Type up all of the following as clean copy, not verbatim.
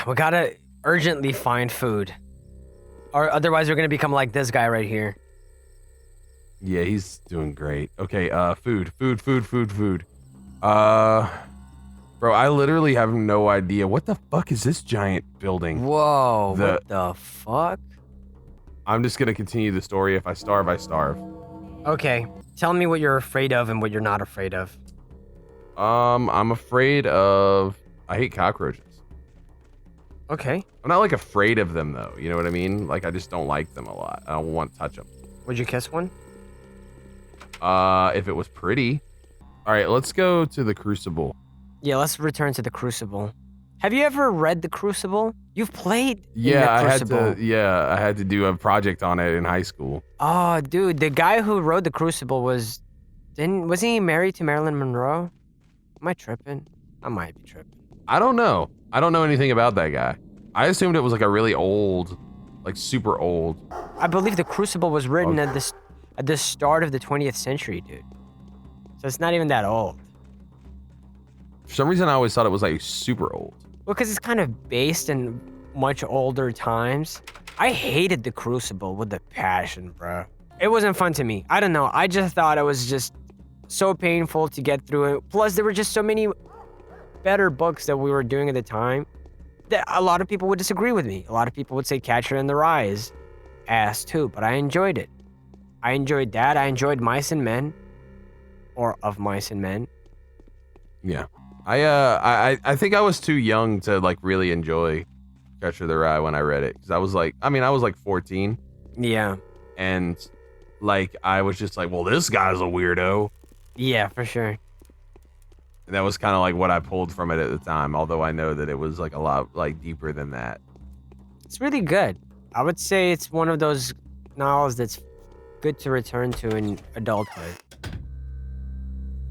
We gotta urgently find food. Or otherwise we're gonna become like this guy right here. Yeah, he's doing great. Okay, food. Bro, I literally have no idea. What the fuck is this giant building? Whoa, what the fuck? I'm just gonna continue the story. If I starve, I starve. Okay, tell me what you're afraid of and what you're not afraid of. I'm afraid of... I hate cockroaches. Okay. I'm not, like, afraid of them, though. You know what I mean? Like, I just don't like them a lot. I don't want to touch them. Would you kiss one? If it was pretty. All right, let's go to the Crucible. Yeah, let's return to the Crucible. Have you ever read the Crucible? You've played Yeah, in the Crucible. I had to do a project on it in high school. Oh, dude, the guy who wrote the Crucible wasn't he married to Marilyn Monroe? Am I tripping? I might be tripping. I don't know. I don't know anything about that guy. I assumed it was like a really old, like super old. I believe the Crucible was written at the start of the 20th century, dude. So it's not even that old. For some reason, I always thought it was like super old. Well, because it's kind of based in much older times. I hated the Crucible with a passion, bro. It wasn't fun to me. I don't know. I just thought it was just so painful to get through it. Plus, there were just so many better books that we were doing at the time that a lot of people would disagree with me. A lot of people would say Catcher in the Rye is ass too, but I enjoyed it. I enjoyed that. I enjoyed Mice and Men, or Of Mice and Men. Yeah. I think I was too young to like really enjoy Catcher in the Rye when I read it, because I was like 14. Yeah. And like I was just like, well, this guy's a weirdo. Yeah, for sure. And that was kind of like what I pulled from it at the time, although I know that it was like a lot like deeper than that. It's really good. I would say it's one of those novels that's good to return to in adulthood.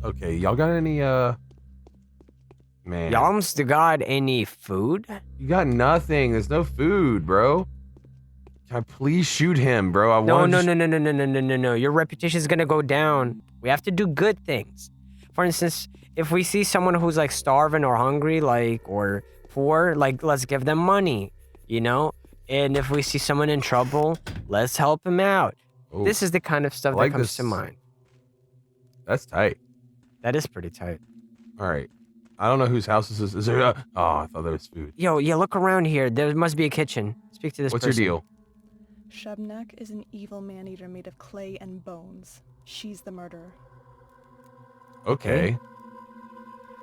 Okay, y'all got any man? Y'all's got any food? You got nothing. There's no food, bro. Can I please shoot him, bro? No. Your reputation is gonna go down. We have to do good things. For instance, if we see someone who's like starving or hungry, like, or poor, like, let's give them money, you know? And if we see someone in trouble, let's help him out. Ooh, this is the kind of stuff that comes to mind. That's tight. That is pretty tight. All right. I don't know whose house this is. Is there a... Oh, I thought there was food. Yo, yeah, look around here. There must be a kitchen. Speak to this What's person. your deal? Shubnak is an evil man-eater made of clay and bones. She's the murderer. Okay.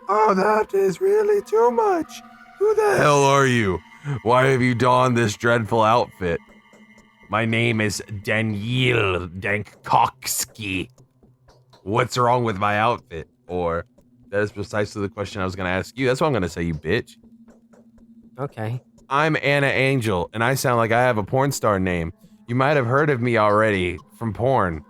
Oh, that is really too much. Who the hell are you? Why have you donned this dreadful outfit? My name is Daniel Dankowski. What's wrong with my outfit? Or, that is precisely the question I was going to ask you. That's what I'm going to say, you bitch. Okay. I'm Anna Angel, and I sound like I have a porn star name. You might have heard of me already from porn.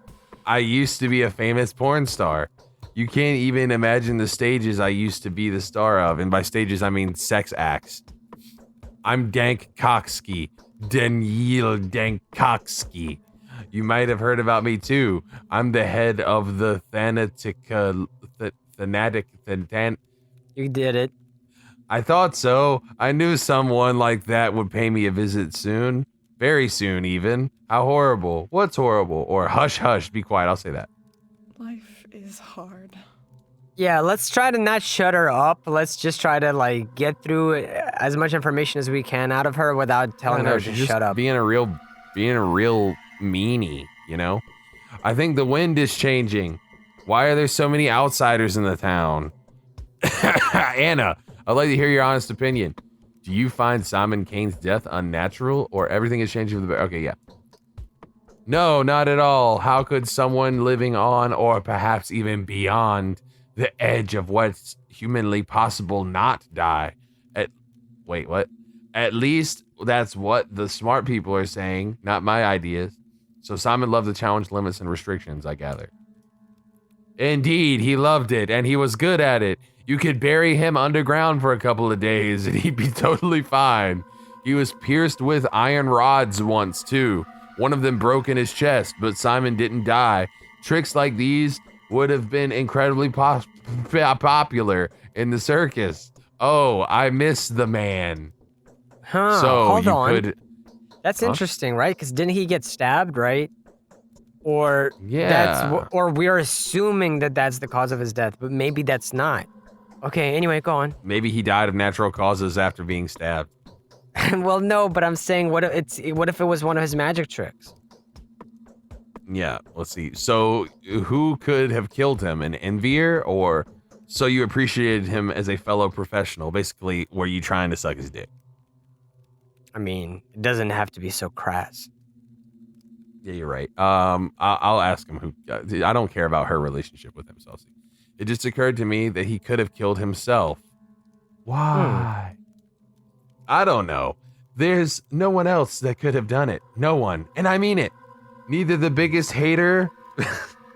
I used to be a famous porn star. You can't even imagine the stages I used to be the star of, and by stages I mean sex acts. I'm Dankowski, Daniel Dankowski. You might have heard about me too. I'm the head of the You did it. I thought so. I knew someone like that would pay me a visit soon. Very soon, even. How horrible. What's horrible? Or hush, hush, be quiet. I'll say that. Life is hard. Yeah, let's try to not shut her up. Let's just try to like get through as much information as we can out of her without telling her to shut up. Being a real meanie, you know? I think the wind is changing. Why are there so many outsiders in the town? Anna, I'd like to hear your honest opinion. Do you find Simon Kane's death unnatural, or everything is changing for the better? Okay, yeah. No, not at all. How could someone living on, or perhaps even beyond, the edge of what's humanly possible not die? Wait, what? At least that's what the smart people are saying, not my ideas. So Simon loved to challenge limits and restrictions, I gather. Indeed, he loved it, and he was good at it. You could bury him underground for a couple of days, and he'd be totally fine. He was pierced with iron rods once, too. One of them broke in his chest, but Simon didn't die. Tricks like these would have been incredibly popular in the circus. Oh, I miss the man. Huh. So Hold you on. could. That's Huh? interesting, right? Because didn't he get stabbed, right? Or Yeah. or we're assuming that that's the cause of his death, but maybe that's not. Okay. Anyway, go on. Maybe he died of natural causes after being stabbed. Well, no, but I'm saying, what if it was one of his magic tricks? Yeah, let's see. So, who could have killed him? An envier, or so you appreciated him as a fellow professional? Basically, were you trying to suck his dick? I mean, it doesn't have to be so crass. Yeah, you're right. I'll ask him who. I don't care about her relationship with him, Celsi. It just occurred to me that he could have killed himself. Why? I don't know. There's no one else that could have done it. No one, and I mean it. Neither the biggest hater,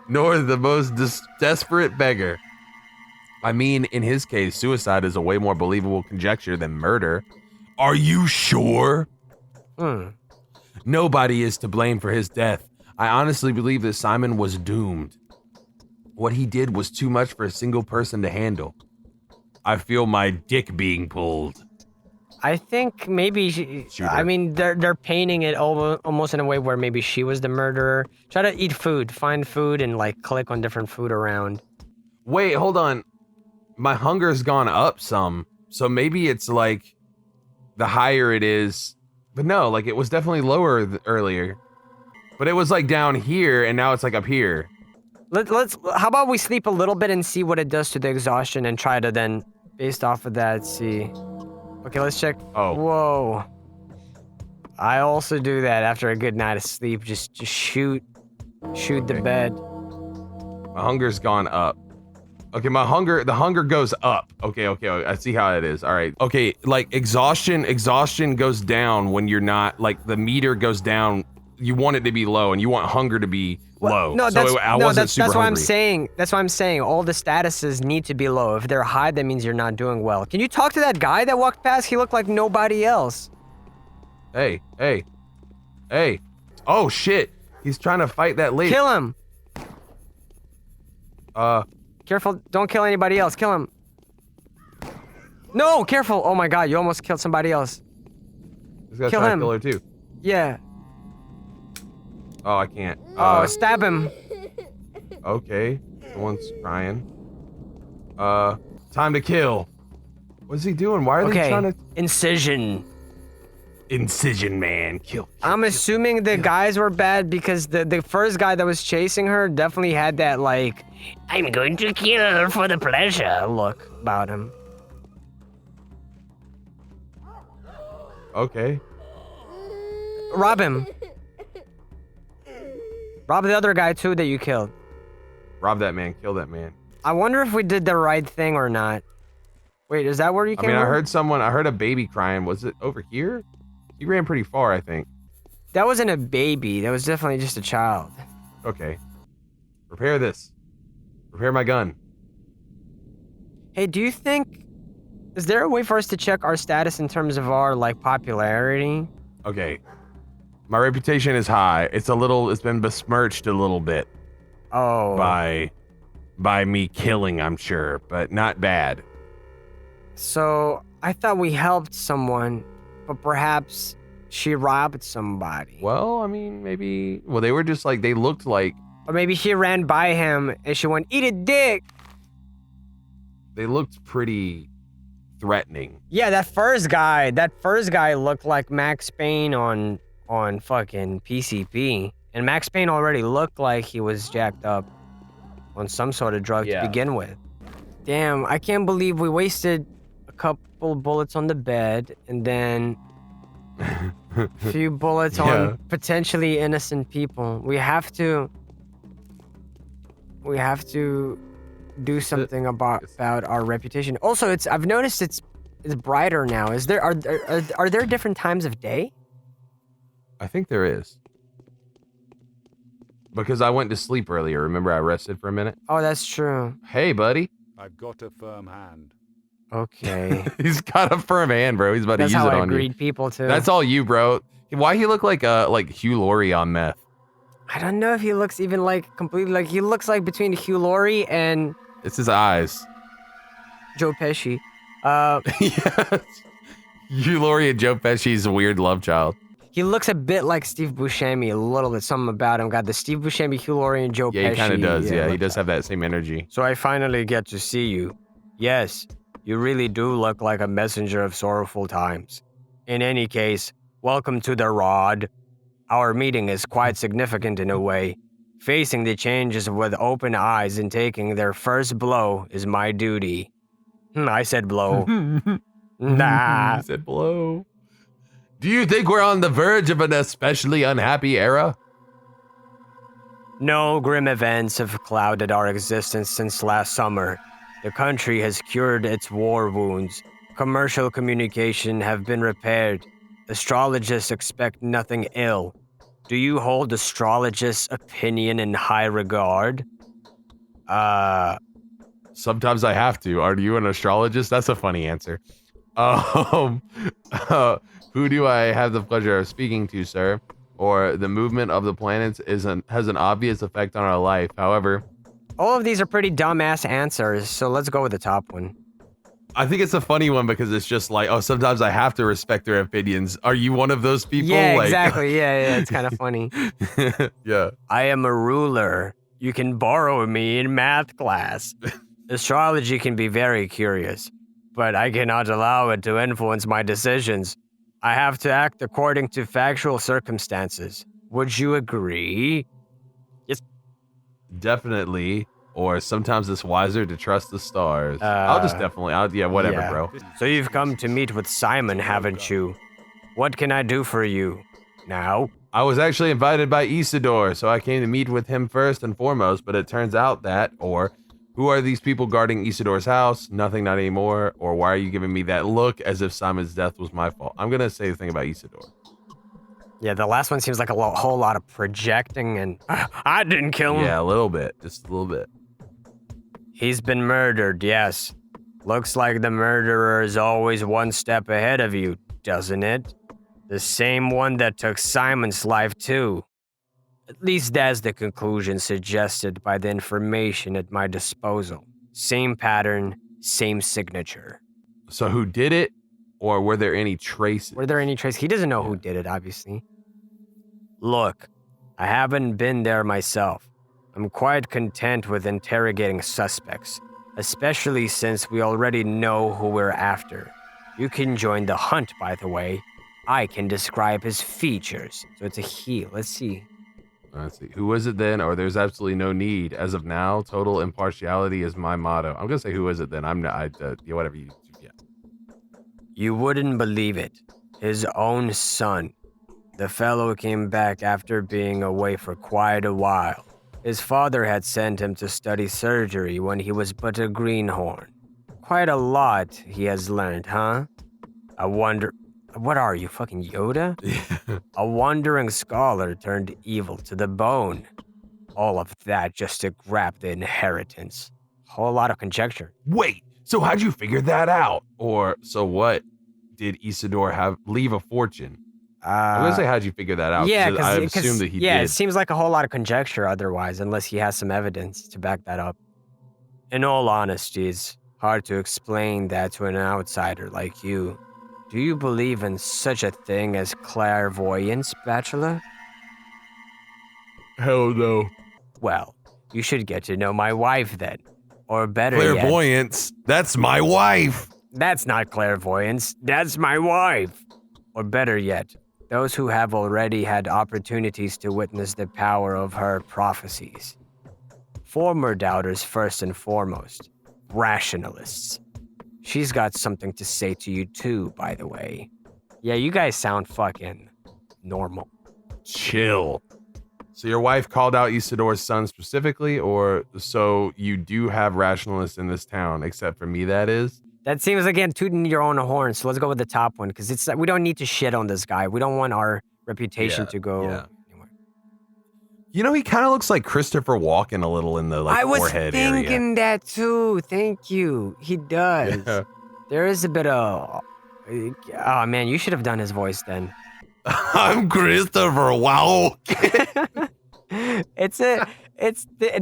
nor the most desperate beggar. I mean, in his case, suicide is a way more believable conjecture than murder. Are you sure? Nobody is to blame for his death. I honestly believe that Simon was doomed. What he did was too much for a single person to handle. I feel my dick being pulled. I think maybe I mean, they're painting it almost in a way where maybe she was the murderer. Try to eat food, find food, and like click on different food around. Wait, hold on. My hunger's gone up some, so maybe it's like the higher it is. But no, like it was definitely lower earlier. But it was like down here, and now it's like up here. Let's. How about we sleep a little bit and see what it does to the exhaustion, and try to then, based off of that, see. Okay, let's check. Oh. Whoa. I also do that after a good night of sleep. Just shoot the bed. My hunger's gone up. Okay, the hunger goes up. Okay, I see how it is. All right. Okay, like exhaustion goes down when you're not, like the meter goes down. You want it to be low, and you want hunger to be low. No, that's what I'm saying. That's what I'm saying. All the statuses need to be low. If they're high, that means you're not doing well. Can you talk to that guy that walked past? He looked like nobody else. Hey. Oh shit. He's trying to fight that lady. Kill him. Careful, don't kill anybody else. Kill him. No, careful. Oh my god, you almost killed somebody else. He's gonna kill try him. to kill her too. Yeah. Oh, I can't. Stab him. Okay. Someone's crying. Time to kill. What's he doing? Why are they trying to... Incision, man. Kill. I'm assuming the guys were bad because the first guy that was chasing her definitely had that, like, I'm going to kill her for the pleasure look about him. Okay. Rob him. Rob the other guy too that you killed. Rob that man. Kill that man. I wonder if we did the right thing or not. Wait, is that where you came I from? I heard a baby crying. Was it over here? He ran pretty far, I think. That wasn't a baby. That was definitely just a child. Okay. Prepare this. Prepare my gun. Hey, do you think... Is there a way for us to check our status in terms of our, like, popularity? Okay. My reputation is high. It's been besmirched a little bit. Oh. By me killing, I'm sure, but not bad. So, I thought we helped someone, but perhaps she robbed somebody. Well, I mean, maybe... Well, they were just like... They looked like... Or maybe she ran by him and she went, eat a dick! They looked pretty threatening. Yeah, that first guy looked like Max Payne on fucking PCP. And Max Payne already looked like he was jacked up on some sort of drug to begin with. Damn, I can't believe we wasted a couple bullets on the bed and then a few bullets on potentially innocent people. We have to do something about our reputation. Also, I've noticed it's brighter now. Are there different times of day? I think there is. Because I went to sleep earlier. Remember I rested for a minute? Oh, that's true. Hey, buddy. I've got a firm hand. Okay. He's got a firm hand, bro. He's about to use it on you. That's how I greet people, too. That's all you, bro. Why he look like Hugh Laurie on meth? I don't know if he looks even like completely like... He looks like between Hugh Laurie and... It's his eyes. Joe Pesci. Yes. You, Lori, and Joe Pesci's a weird love child. He looks a bit like Steve Buscemi, a little bit, something about him. Got the Steve Buscemi, Hugh Laurie, and Joe Pesci. Yeah, he kind of does. Yeah, he love does child. have that same energy. So I finally get to see you. Yes, you really do look like a messenger of sorrowful times. In any case, welcome to the Rod. Our meeting is quite significant in a way. Facing the changes with open eyes and taking their first blow is my duty. I said blow. Nah. He said blow. Do you think we're on the verge of an especially unhappy era? No grim events have clouded our existence since last summer. The country has cured its war wounds. Commercial communication have been repaired. Astrologists expect nothing ill. Do you hold astrologists' opinion in high regard? Sometimes I have to. Are you an astrologist? That's a funny answer. Who do I have the pleasure of speaking to, sir? Or the movement of the planets has an obvious effect on our life. However, All of these are pretty dumbass answers, so let's go with the top one. I think it's a funny one because it's just like, oh, sometimes I have to respect their opinions. Are you one of those people? Yeah, Like, exactly. Yeah, it's kind of funny. Yeah. I am a ruler. You can borrow me in math class. Astrology can be very curious, but I cannot allow it to influence my decisions. I have to act according to factual circumstances. Would you agree? Definitely. Or sometimes it's wiser to trust the stars. Yeah, whatever, Yeah. bro. So you've come to meet with Simon, haven't you? What can I do for you? Now? I was actually invited by Isidore, so I came to meet with him first and foremost, but it turns out that, or who are these people guarding Isidore's house? Nothing, not anymore. Or why are you giving me that look as if Simon's death was my fault? I'm going to say the thing about Isidore. Yeah, the last one seems like a whole lot of projecting and I didn't kill him. Yeah, a little bit. Just a little bit. He's been murdered, yes. Looks like the murderer is always one step ahead of you, doesn't it? The same one that took Simon's life, too. At least that's the conclusion suggested by the information at my disposal. Same pattern, same signature. So who did it? Or were there any traces? Were there any traces? He doesn't know who did it, obviously. Look, I haven't been there myself. I'm quite content with interrogating suspects, especially since we already know who we're after. You can join the hunt, by the way. I can describe his features. So it's a he. Let's see. Let's see. Who is it then? Or there's absolutely no need. As of now, total impartiality is my motto. I'm going to say who is it then? I'm not, yeah, whatever you, yeah. You wouldn't believe it. His own son. The fellow came back after being away for quite a while. His father had sent him to study surgery when he was but a greenhorn. Quite a lot he has learned, huh? I wonder... What are you, fucking Yoda? A wandering scholar turned evil to the bone. All of that just to grab the inheritance. Whole lot of conjecture. Wait, so how'd you figure that out? Or, so what? Did Isidore leave a fortune? I'm gonna say, how'd you figure that out? Yeah, I assume that he yeah, did. it seems like a whole lot of conjecture otherwise, unless he has some evidence to back that up. In all honesty, it's hard to explain that to an outsider like you. Do you believe in such a thing as clairvoyance, Bachelor? Hell no. Well, you should get to know my wife then. Or better Clairvoyance? That's my wife! That's not clairvoyance, that's my wife. Or better yet, those who have already had opportunities to witness the power of her prophecies. Former doubters first and foremost. Rationalists. She's got something to say to you too, by the way. Yeah, you guys sound fucking normal. Chill. So your wife called out Isidore's son specifically, or so you do have rationalists in this town, except for me, that is? That seems again tooting your own horn, so let's go with the top one, because it's we don't need to shit on this guy. We don't want our reputation to go anywhere. You know, he kind of looks like Christopher Walken a little in the forehead area. I was thinking that too. Thank you. He does. Yeah. There is a bit of... Oh, man, you should have done his voice then. I'm Christopher Walken. It's the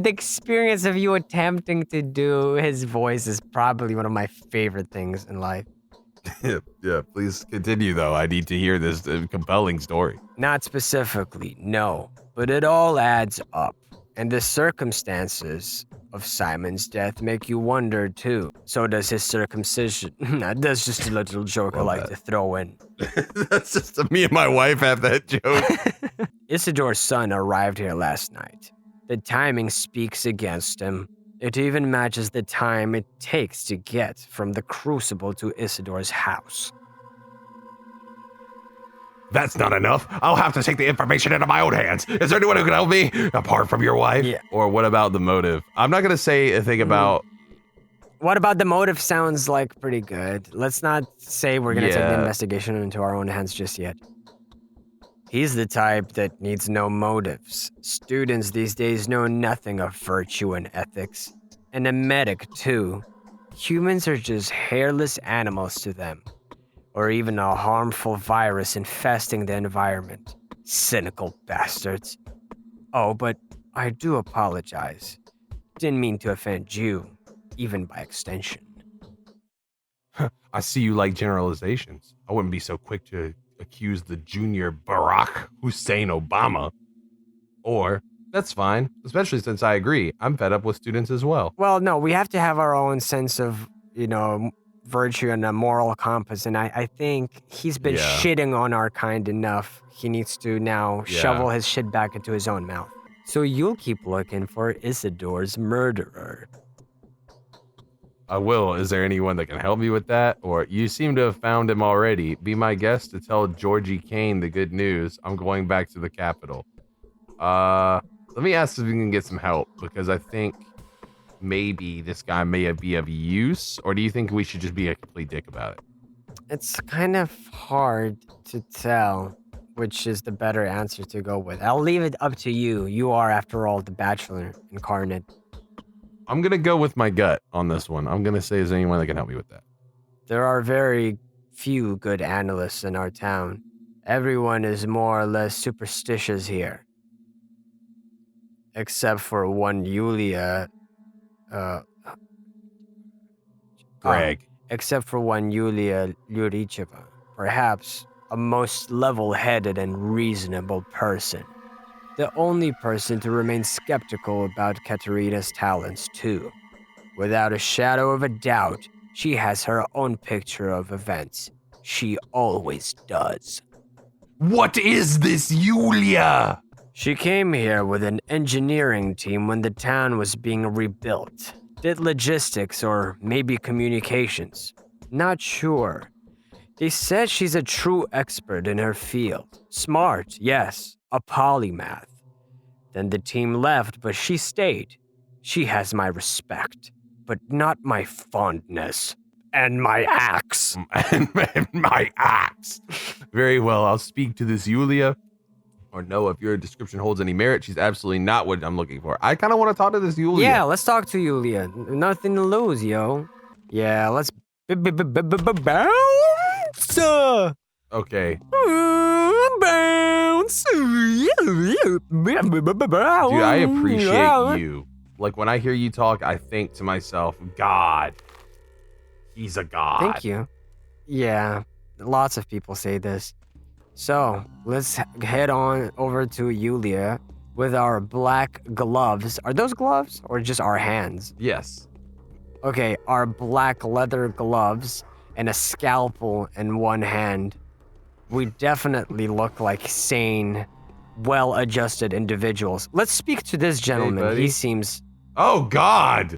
experience of you attempting to do his voice is probably one of my favorite things in life. Yeah, please continue, though. I need to hear this compelling story. Not specifically, no, but it all adds up. And the circumstances of Simon's death make you wonder, too. So does his circumcision. That's just a little joke I Love like that. to throw in. That's just me and my wife have that joke. Isidore's son arrived here last night. The timing speaks against him. It even matches the time it takes to get from the Crucible to Isidore's house. That's not enough. I'll have to take the information into my own hands. Is there anyone who can help me apart from your wife? Yeah. Or what about the motive? I'm not going to say a thing about... What about the motive? Sounds like pretty good. Let's not say we're going to take the Yeah. investigation into our own hands just yet. He's the type that needs no motives. Students these days know nothing of virtue and ethics. And a medic, too. Humans are just hairless animals to them. Or even a harmful virus infesting the environment. Cynical bastards. Oh, but I do apologize. Didn't mean to offend you, even by extension. I see you like generalizations. I wouldn't be so quick to accuse the junior Barack Hussein Obama. Or, that's fine, especially since I agree. I'm fed up with students as well. Well, no, we have to have our own sense of, virtue and a moral compass. And I think he's been Yeah. shitting on our kind enough. He needs to now Yeah. shovel his shit back into his own mouth. So you'll keep looking for Isidore's murderer. I will. Is there anyone that can help me with that? Or you seem to have found him already. Be my guest to tell Georgie Kane the good news. I'm going back to the Capitol. Let me ask if we can get some help, because I think maybe this guy may be of use. Or do you think we should just be a complete dick about it? It's kind of hard to tell which is the better answer to go with. I'll leave it up to you. You are, after all, the Bachelor incarnate. I'm going to go with my gut on this one. I'm going to say, is there anyone that can help me with that? There are very few good analysts in our town. Everyone is more or less superstitious here. Except for one Yulia. Greg. Except for one Yulia Lyuricheva. Perhaps a most level-headed and reasonable person. The only person to remain skeptical about Katerina's talents, too. Without a shadow of a doubt, she has her own picture of events. She always does. What is this, Yulia? She came here with an engineering team when the town was being rebuilt. Did logistics or maybe communications. Not sure. They said she's a true expert in her field. Smart, yes, a polymath. Then the team left, but she stayed. She has my respect, but not my fondness. And my axe. And my axe. Very well, I'll speak to this Yulia. Or no, if your description holds any merit, she's absolutely not what I'm looking for. I kind of want to talk to this Yulia. Yeah, let's talk to Yulia. Nothing to lose, yo. Yeah, let's bounce. Okay. Bounce. Dude, I appreciate you. Like, when I hear you talk, I think to myself, God. He's a god. Thank you. Yeah, lots of people say this. So, let's head on over to Yulia with our black gloves. Are those gloves or just our hands? Yes. Okay, our black leather gloves and a scalpel in one hand. We definitely look like sane, well-adjusted individuals. Let's speak to this gentleman. buddy. He seems... Oh, God.